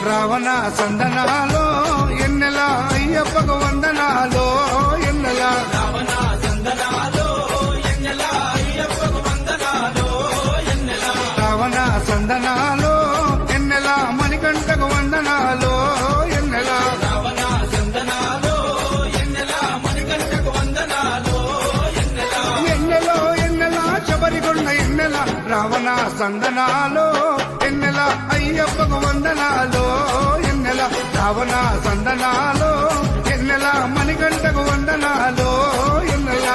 రావణ సందనాలో ఎన్నెల అయ్యప్పకు వందనాలో ఎన్నెల రావణ సందనాలో ఎన్నెల అయ్యప్పకు వందనాలో ఎన్నెల రావణ సందనాలో ఎన్నెల మణికంఠకు వందనాలో ఎన్నెల రావణ సందనాలో ఎన్నెల మణికంఠకు వందనాలో ఎన్నెల ఎన్నెలో ఎన్నెల శబరికొండ ఎన్నెల రావణ సందనాలో ఎన్నెల అయ్యప్పకు వందనాలో ఎన్నెల రావణ సందనాలో ఎన్నెల మణికంఠకు వందనాలో ఎన్నెల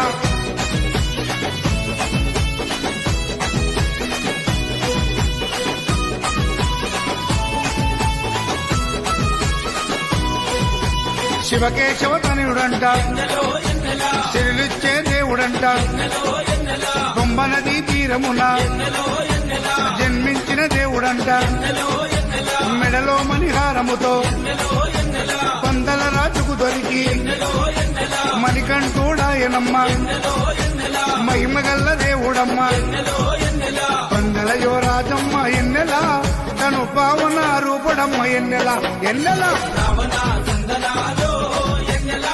శివకేశవ తనయుడంట ఎన్నెలో ఎన్నెల సిరులిచ్చే దేవుడంట ఎన్నెలో ఎన్నెల కుంభ నదీ తీరమున ఎన్నెలో ఎన్నెల జన్మించిన దేవుడంట ఎన్నెలో ఎన్నెల మెడలో మణిహారముతో ఎన్నెలో ఎన్నెల పందల రాజుకు దొరికి ఎన్నెలో ఎన్నెల మణికంఠుడాయనమ్మ ఎన్నెలో ఎన్నెల మహిమగల్ల దేవుడమ్మ ఎన్నెలో ఎన్నెల పందల యువరాజమ్మ ఎన్నెల తను పావన రూపడమ్మ ఎన్నెల ఎన్నెల రావణ సందనాలో ఎన్నెల